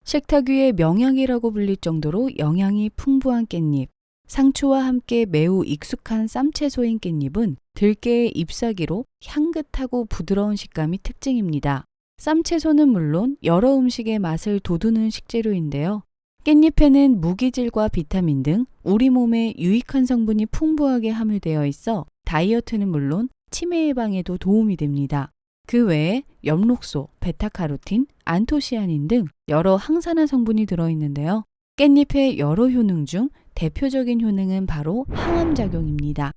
식탁 위의 명약이라고 불릴 정도로 영양이 풍부한 깻잎. 상추와 함께 매우 익숙한 쌈채소인 깻잎은 들깨의 잎사귀로 향긋하고 부드러운 식감이 특징입니다. 쌈채소는 물론 여러 음식의 맛을 돋우는 식재료인데요. 깻잎에는 무기질과 비타민 등 우리 몸에 유익한 성분이 풍부하게 함유되어 있어 다이어트는 물론 치매 예방에도 도움이 됩니다. 그 외에 엽록소, 베타카로틴, 안토시아닌 등 여러 항산화 성분이 들어있는데요. 깻잎의 여러 효능 중 대표적인 효능은 바로 항암작용입니다.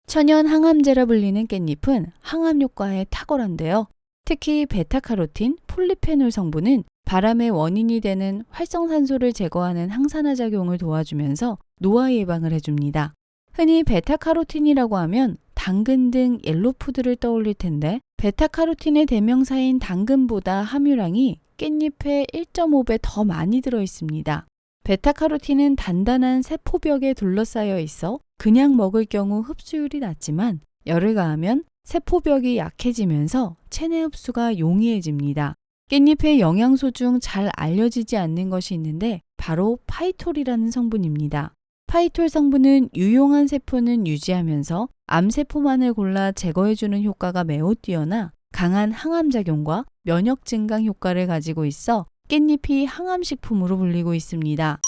천연 항암제라 불리는 깻잎은 항암 효과에 탁월한데요. 특히 베타카로틴, 폴리페놀 성분은 발암의 원인이 되는 활성산소를 제거하는 항산화 작용을 도와주면서 노화 예방을 해줍니다. 흔히 베타카로틴이라고 하면 당근 등 옐로푸드를 떠올릴 텐데 베타카로틴의 대명사인 당근보다 함유량이 깻잎의 1.5배 더 많이 들어 있습니다. 베타카로틴은 단단한 세포벽에 둘러싸여 있어 그냥 먹을 경우 흡수율이 낮지만 열을 가하면 세포벽이 약해지면서 체내 흡수가 용이해집니다. 깻잎의 영양소 중 잘 알려지지 않는 것이 있는데 바로 파이톨이라는 성분입니다. 파이톨 성분은 유용한 세포는 유지하면서 암세포만을 골라 제거해주는 효과가 매우 뛰어나 강한 항암작용과 면역 증강 효과를 가지고 있어 깻잎이 항암식품으로 불리고 있습니다.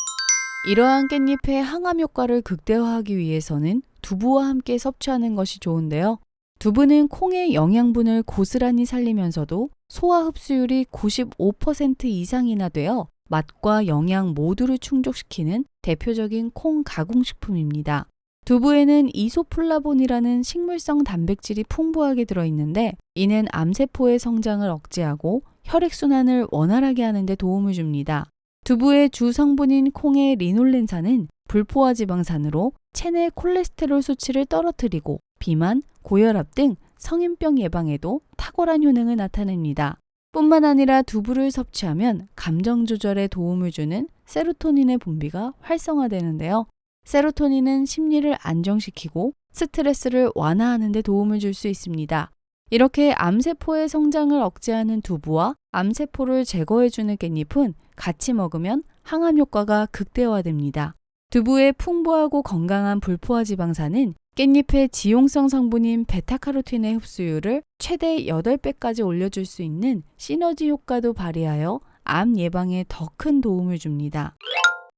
이러한 깻잎의 항암 효과를 극대화하기 위해서는 두부와 함께 섭취하는 것이 좋은데요. 두부는 콩의 영양분을 고스란히 살리면서도 소화 흡수율이 95% 이상이나 되어 맛과 영양 모두를 충족시키는 대표적인 콩 가공식품입니다. 두부에는 이소플라본이라는 식물성 단백질이 풍부하게 들어있는데 이는 암세포의 성장을 억제하고 혈액순환을 원활하게 하는 데 도움을 줍니다. 두부의 주 성분인 콩의 리놀렌산은 불포화 지방산으로 체내 콜레스테롤 수치를 떨어뜨리고 비만, 고혈압 등 성인병 예방에도 탁월한 효능을 나타냅니다. 뿐만 아니라 두부를 섭취하면 감정 조절에 도움을 주는 세로토닌의 분비가 활성화되는데요. 세로토닌은 심리를 안정시키고 스트레스를 완화하는 데 도움을 줄 수 있습니다. 이렇게 암세포의 성장을 억제하는 두부와 암세포를 제거해주는 깻잎은 같이 먹으면 항암 효과가 극대화됩니다. 두부의 풍부하고 건강한 불포화 지방산은 깻잎의 지용성 성분인 베타카로틴의 흡수율을 최대 8배까지 올려줄 수 있는 시너지 효과도 발휘하여 암 예방에 더 큰 도움을 줍니다.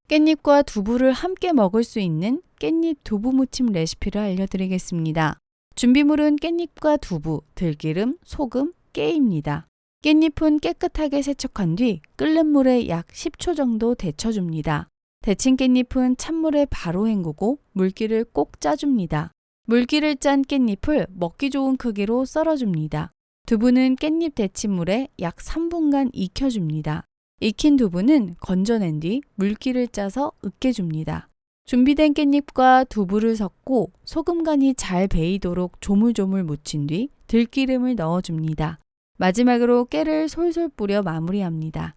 깻잎과 두부를 함께 먹을 수 있는 깻잎 두부무침 레시피를 알려드리겠습니다. 준비물은 깻잎과 두부, 들기름, 소금, 깨입니다. 깻잎은 깨끗하게 세척한 뒤 끓는 물에 약 10초 정도 데쳐줍니다. 데친 깻잎은 찬물에 바로 헹구고 물기를 꼭 짜줍니다. 물기를 짠 깻잎을 먹기 좋은 크기로 썰어줍니다. 두부는 깻잎 데친 물에 약 3분간 익혀줍니다. 익힌 두부는 건져낸 뒤 물기를 짜서 으깨줍니다. 준비된 깻잎과 두부를 섞고 소금 간이 잘 배이도록 조물조물 묻힌 뒤 들기름을 넣어줍니다. 마지막으로 깨를 솔솔 뿌려 마무리합니다.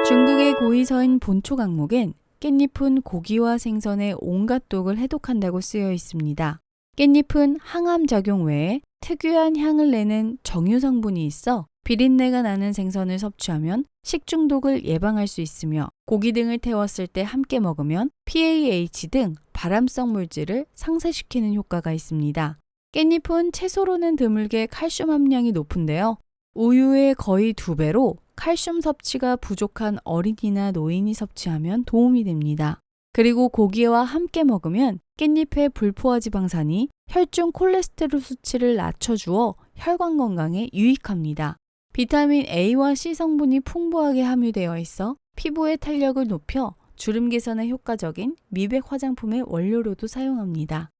중국의 고위서인 본초 강목엔 깻잎은 고기와 생선의 온갖 독을 해독한다고 쓰여 있습니다. 깻잎은 항암 작용 외에 특유한 향을 내는 정유 성분이 있어 비린내가 나는 생선을 섭취하면 식중독을 예방할 수 있으며 고기 등을 태웠을 때 함께 먹으면 PAH 등 발암성 물질을 상쇄시키는 효과가 있습니다. 깻잎은 채소로는 드물게 칼슘 함량이 높은데요. 우유의 거의 2배로 칼슘 섭취가 부족한 어린이나 노인이 섭취하면 도움이 됩니다. 그리고 고기와 함께 먹으면 깻잎의 불포화 지방산이 혈중 콜레스테롤 수치를 낮춰주어 혈관 건강에 유익합니다. 비타민 A와 C 성분이 풍부하게 함유되어 있어 피부의 탄력을 높여 주름 개선에 효과적인 미백 화장품의 원료로도 사용합니다.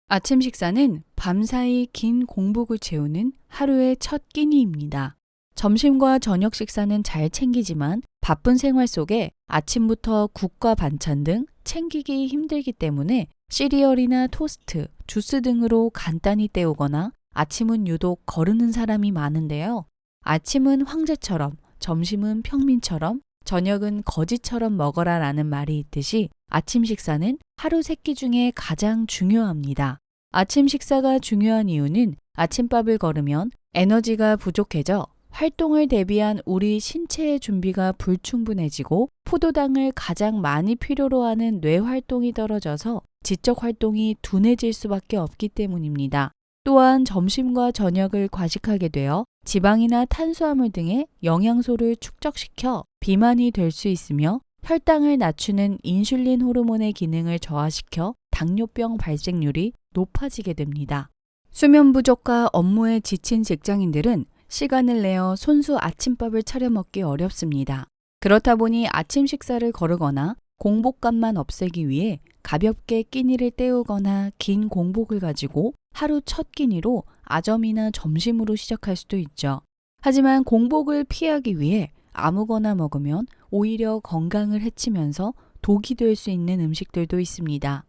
아침 식사는 밤사이 긴 공복을 채우는 하루의 첫 끼니입니다. 점심과 저녁 식사는 잘 챙기지만 바쁜 생활 속에 아침부터 국과 반찬 등 챙기기 힘들기 때문에 시리얼이나 토스트, 주스 등으로 간단히 때우거나 아침은 유독 거르는 사람이 많은데요. 아침은 황제처럼, 점심은 평민처럼, 저녁은 거지처럼 먹어라 라는 말이 있듯이 아침 식사는 하루 3끼 중에 가장 중요합니다. 아침 식사가 중요한 이유는 아침밥을 거르면 에너지가 부족해져 활동을 대비한 우리 신체의 준비가 불충분해지고 포도당을 가장 많이 필요로 하는 뇌 활동이 떨어져서 지적 활동이 둔해질 수밖에 없기 때문입니다. 또한 점심과 저녁을 과식하게 되어 지방이나 탄수화물 등의 영양소를 축적시켜 비만이 될 수 있으며 혈당을 낮추는 인슐린 호르몬의 기능을 저하시켜 당뇨병 발생률이 높아지게 됩니다. 수면 부족과 업무에 지친 직장인들은 시간을 내어 손수 아침밥을 차려 먹기 어렵습니다. 그렇다 보니 아침 식사를 거르거나 공복감만 없애기 위해 가볍게 끼니를 때우거나 긴 공복을 가지고 하루 첫 끼니로 아점이나 점심으로 시작할 수도 있죠. 하지만 공복을 피하기 위해 아무거나 먹으면 오히려 건강을 해치면서 독이 될 수 있는 음식들도 있습니다.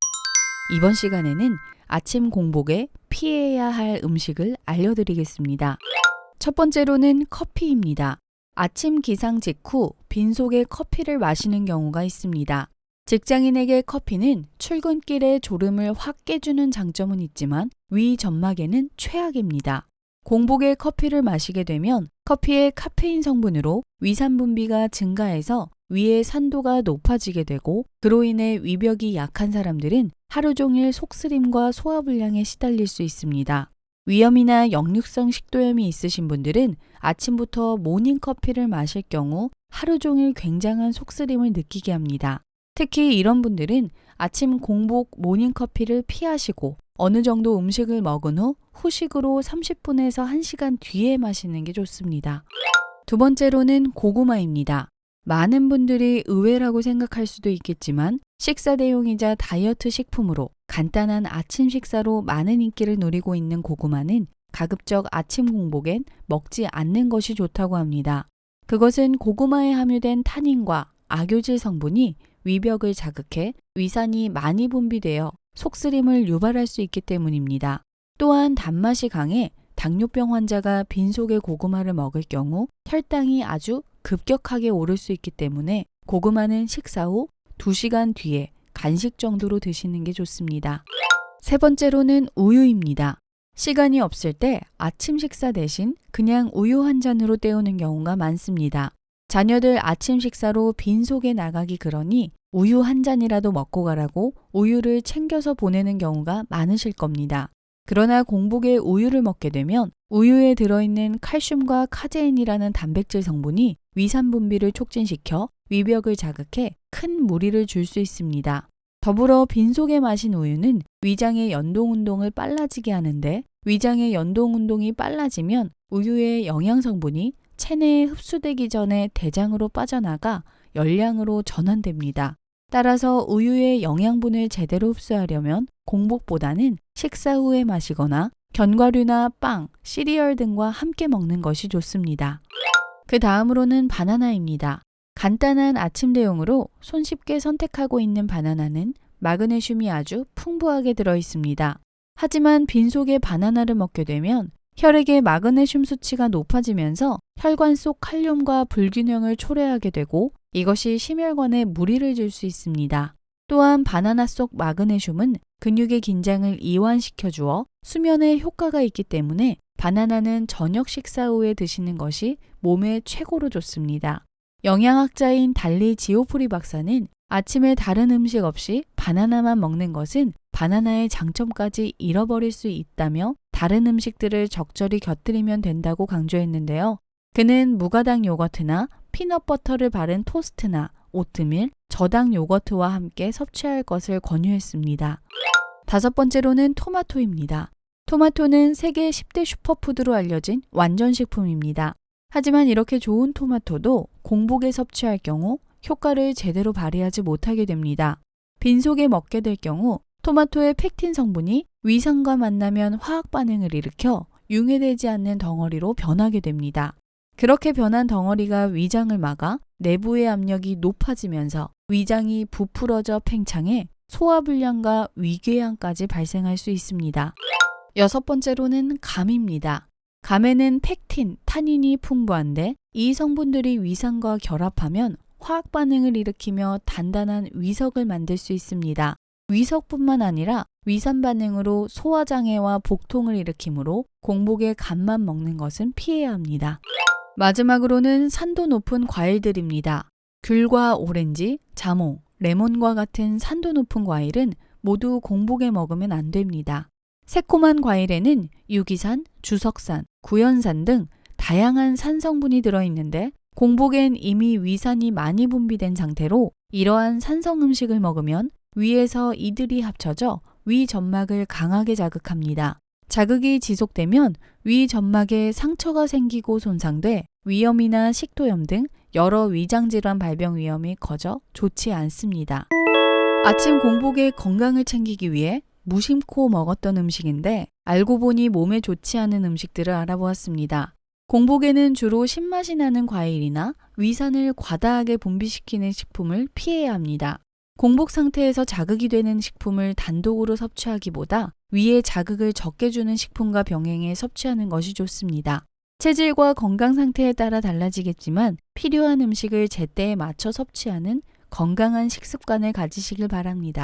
이번 시간에는 아침 공복에 피해야 할 음식을 알려드리겠습니다. 첫 번째로는 커피입니다. 아침 기상 직후 빈속에 커피를 마시는 경우가 있습니다. 직장인에게 커피는 출근길에 졸음을 확 깨주는 장점은 있지만 위 점막에는 최악입니다. 공복에 커피를 마시게 되면 커피의 카페인 성분으로 위산 분비가 증가해서 위의 산도가 높아지게 되고 그로 인해 위벽이 약한 사람들은 하루 종일 속쓰림과 소화불량에 시달릴 수 있습니다. 위염이나 역류성 식도염이 있으신 분들은 아침부터 모닝커피를 마실 경우 하루 종일 굉장한 속쓰림을 느끼게 합니다. 특히 이런 분들은 아침 공복 모닝커피를 피하시고 어느 정도 음식을 먹은 후 후식으로 30분에서 1시간 뒤에 마시는 게 좋습니다. 두 번째로는 고구마입니다. 많은 분들이 의외라고 생각할 수도 있겠지만 식사 대용이자 다이어트 식품으로 간단한 아침 식사로 많은 인기를 누리고 있는 고구마는 가급적 아침 공복엔 먹지 않는 것이 좋다고 합니다. 그것은 고구마에 함유된 타닌과 악효질 성분이 위벽을 자극해 위산이 많이 분비되어 속쓰림을 유발할 수 있기 때문입니다. 또한 단맛이 강해 당뇨병 환자가 빈속에 고구마를 먹을 경우 혈당이 아주 급격하게 오를 수 있기 때문에 고구마는 식사 후 2시간 뒤에 간식 정도로 드시는 게 좋습니다. 세 번째로는 우유입니다. 시간이 없을 때 아침 식사 대신 그냥 우유 한 잔으로 때우는 경우가 많습니다. 자녀들 아침 식사로 빈속에 나가기 그러니 우유 한 잔이라도 먹고 가라고 우유를 챙겨서 보내는 경우가 많으실 겁니다. 그러나 공복에 우유를 먹게 되면 우유에 들어있는 칼슘과 카제인이라는 단백질 성분이 위산 분비를 촉진시켜 위벽을 자극해 큰 무리를 줄 수 있습니다. 더불어 빈속에 마신 우유는 위장의 연동 운동을 빨라지게 하는데 위장의 연동 운동이 빨라지면 우유의 영양 성분이 체내에 흡수되기 전에 대장으로 빠져나가 열량으로 전환됩니다. 따라서 우유의 영양분을 제대로 흡수하려면 공복보다는 식사 후에 마시거나 견과류나 빵, 시리얼 등과 함께 먹는 것이 좋습니다. 그 다음으로는 바나나입니다. 간단한 아침 대용으로 손쉽게 선택하고 있는 바나나는 마그네슘이 아주 풍부하게 들어 있습니다. 하지만 빈속에 바나나를 먹게 되면 혈액의 마그네슘 수치가 높아지면서 혈관 속 칼륨과 불균형을 초래하게 되고 이것이 심혈관에 무리를 줄 수 있습니다. 또한 바나나 속 마그네슘은 근육의 긴장을 이완시켜 주어 수면에 효과가 있기 때문에 바나나는 저녁 식사 후에 드시는 것이 몸에 최고로 좋습니다. 영양학자인 달리 지오프리 박사는 아침에 다른 음식 없이 바나나만 먹는 것은 바나나의 장점까지 잃어버릴 수 있다며 다른 음식들을 적절히 곁들이면 된다고 강조했는데요. 그는 무가당 요거트나 피넛버터를 바른 토스트나 오트밀, 저당 요거트와 함께 섭취할 것을 권유했습니다. 다섯 번째로는 토마토입니다. 토마토는 세계 10대 슈퍼푸드로 알려진 완전식품입니다. 하지만 이렇게 좋은 토마토도 공복에 섭취할 경우 효과를 제대로 발휘하지 못하게 됩니다. 빈속에 먹게 될 경우 토마토의 펙틴 성분이 위산과 만나면 화학 반응을 일으켜 융해되지 않는 덩어리로 변하게 됩니다. 그렇게 변한 덩어리가 위장을 막아 내부의 압력이 높아지면서 위장이 부풀어져 팽창해 소화불량과 위궤양까지 발생할 수 있습니다. 여섯 번째로는 감입니다. 감에는 펙틴, 타닌이 풍부한데 이 성분들이 위산과 결합하면 화학 반응을 일으키며 단단한 위석을 만들 수 있습니다. 위석뿐만 아니라 위산 반응으로 소화장애와 복통을 일으키므로 공복에 감만 먹는 것은 피해야 합니다. 마지막으로는 산도 높은 과일들입니다. 귤과 오렌지, 자몽, 레몬과 같은 산도 높은 과일은 모두 공복에 먹으면 안 됩니다. 새콤한 과일에는 유기산, 주석산, 구연산 등 다양한 산 성분이 들어있는데 공복엔 이미 위산이 많이 분비된 상태로 이러한 산성 음식을 먹으면 위에서 이들이 합쳐져 위 점막을 강하게 자극합니다. 자극이 지속되면 위 점막에 상처가 생기고 손상돼 위염이나 식도염 등 여러 위장질환 발병 위험이 커져 좋지 않습니다. 아침 공복에 건강을 챙기기 위해 무심코 먹었던 음식인데 알고 보니 몸에 좋지 않은 음식들을 알아보았습니다. 공복에는 주로 신맛이 나는 과일이나 위산을 과다하게 분비시키는 식품을 피해야 합니다. 공복 상태에서 자극이 되는 식품을 단독으로 섭취하기보다 위에 자극을 적게 주는 식품과 병행해 섭취하는 것이 좋습니다. 체질과 건강 상태에 따라 달라지겠지만 필요한 음식을 제때에 맞춰 섭취하는 건강한 식습관을 가지시길 바랍니다.